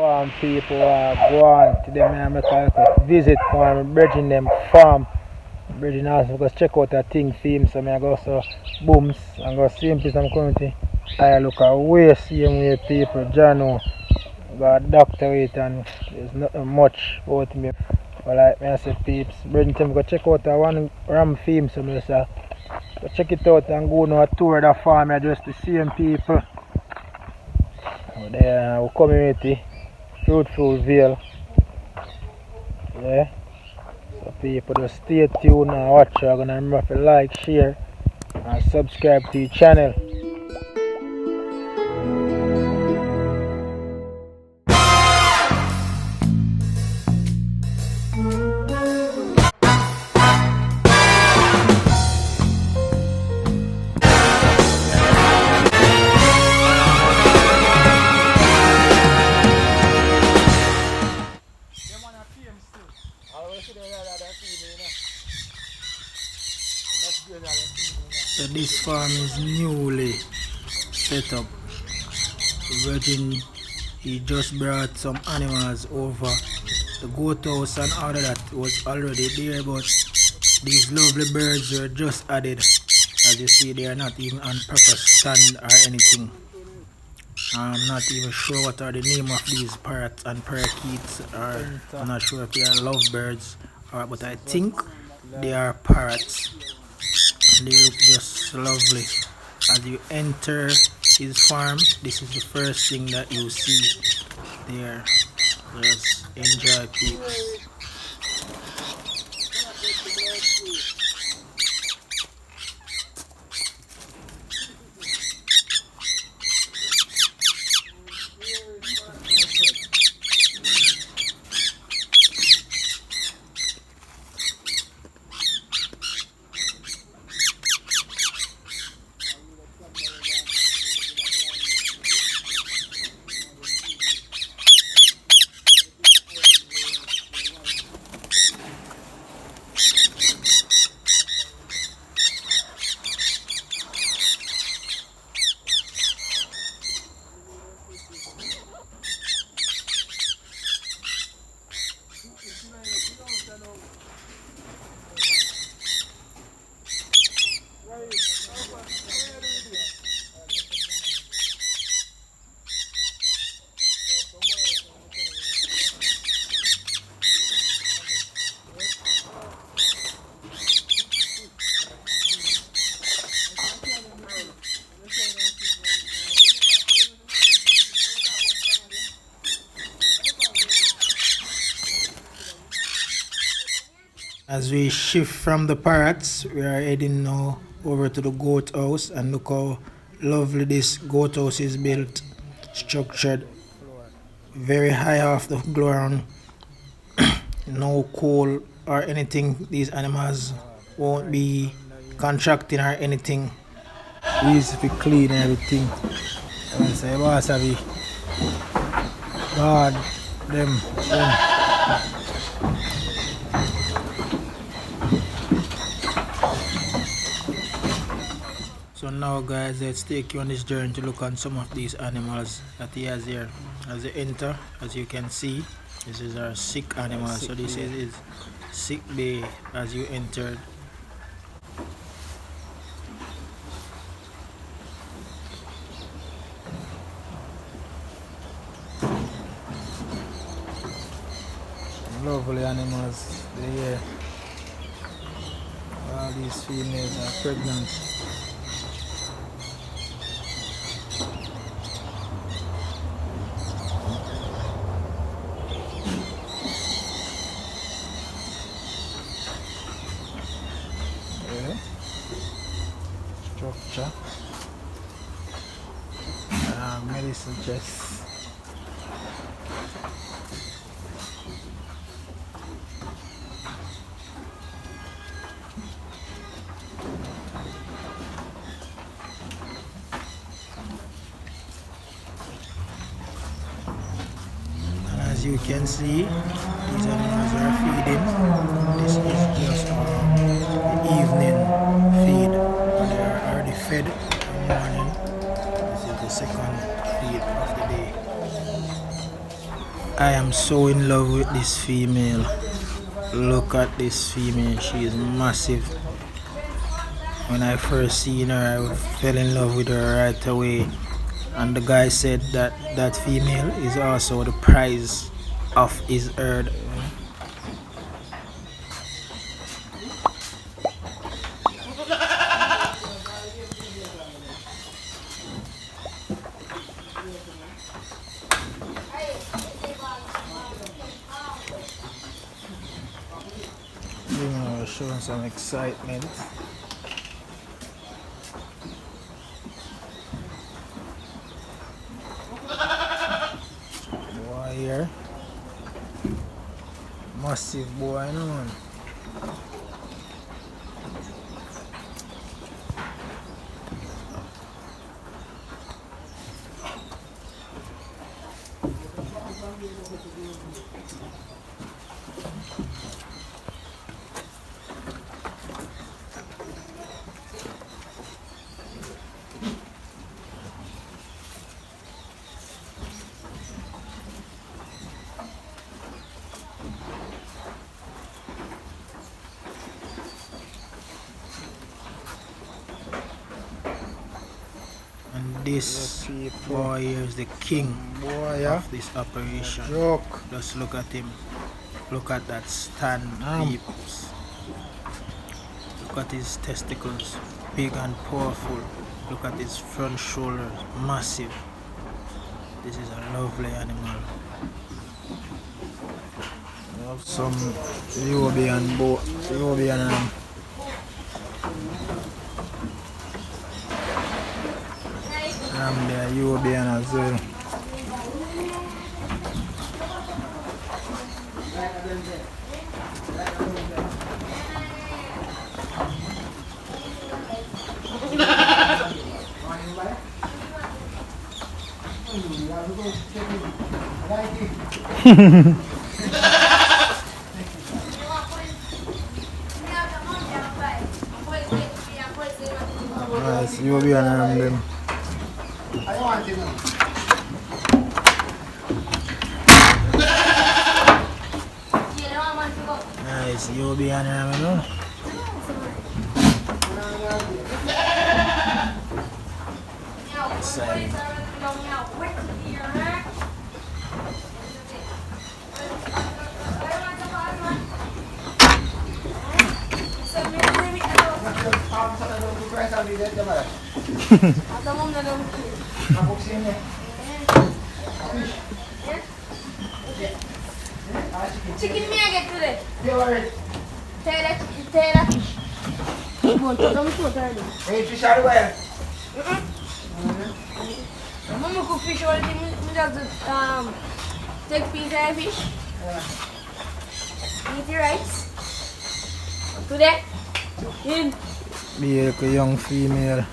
One people go on to them and make a visit for bridging them farm. Bridging also go check out a thing for him. So I go so booms and go see him to some community. I look away same way people John got a doctor with and there's not much about me. But like me I say peeps, bridging them go check out a one ram film so I say go check it out and go on a tour of the farm just the same people. There our community. Fruitful Vale. Yeah. So people just stay tuned and watch. You're gonna remember to like, share and subscribe to the channel. So this farm is newly set up. The Virgin he just brought some animals over. The goat house and all of that was already there, but these lovely birds were just added. As you see, they are not even on proper stand or anything. I'm not even sure what are the name of these parrots and parakeets, or I'm not sure if they are lovebirds, but I think they are parrots. They look just lovely. As you enter his farm, this is the first thing that you see there. Just enjoy peeps. As we shift from the parrots, we are heading now over to the goat house, and look how lovely this goat house is built, structured very high off the ground. No coal or anything. These animals won't be contracting or anything. Easy to clean everything. And say, boss, God, them. So now guys, let's take you on this journey to look on some of these animals that he has here. As you enter, as you can see, this is our sick animal. So this is his sick bay as you entered. Lovely animals, they're here. All these females are pregnant. Structure. Medicine chest. And as you can see, these animals are feeding. This is just the evening feed. They are already fed in the morning. This is the second feed of the day. I am so in love with this female. Look at this female, she is massive. When I first seen her, I fell in love with her right away. And the guy said that that female is also the prize of his herd. Showing some excitement. Boy here. Massive boy, no man. This boy here is the king of this operation. Just look at him. Look at that stand, peeps. Look at his testicles, big and powerful. Look at his front shoulders, massive. This is a lovely animal. We have some European there, European as well. Nice, European and them. Nice, you'll be on him, you know? Exciting. Chicken me I get today. Taylor. Hey, fish out well. Mama cook fish all the time. Me just take piece of fish. Eat the rice. Today. In. Be like a young female.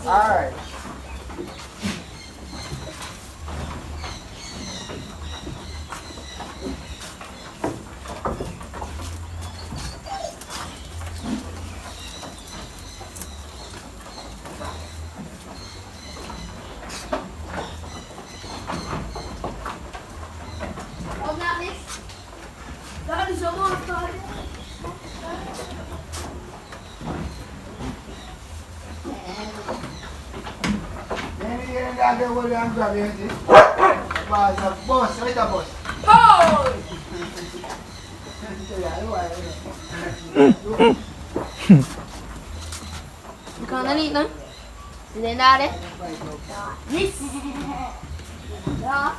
Alright. That is a lot of time. Bukan ni na. Sini dah deh. Yes. Ya.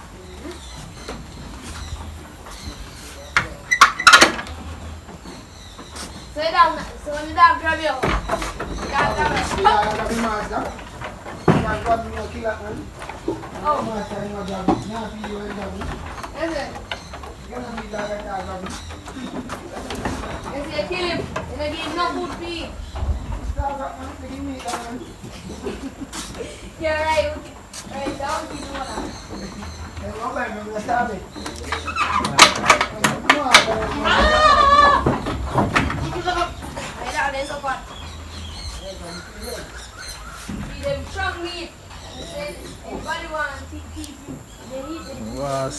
Saya dah grab yo. Oh. If you kill him, then give no food to eat. Yeah, right. Right, down to the water. Right down there, so far. Feed them strong meat. And say, everybody want to keep you. They eat it. Was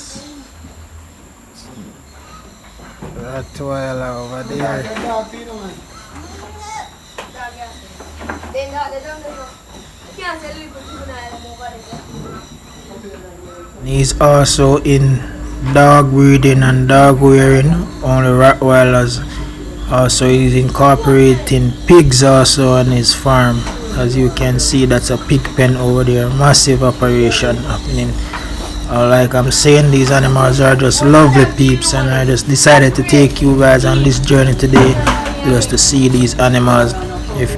Rottweiler over there. Dog, yeah. Then they don't know. I can't tell you because you're not over there. He's also in dog breeding and dog rearing, only Rottweilers. Also, he's incorporating pigs also on his farm. As you can see, that's a pig pen over there. Massive operation happening. Like I'm saying, these animals are just lovely peeps, and I just decided to take you guys on this journey today just to see these animals. If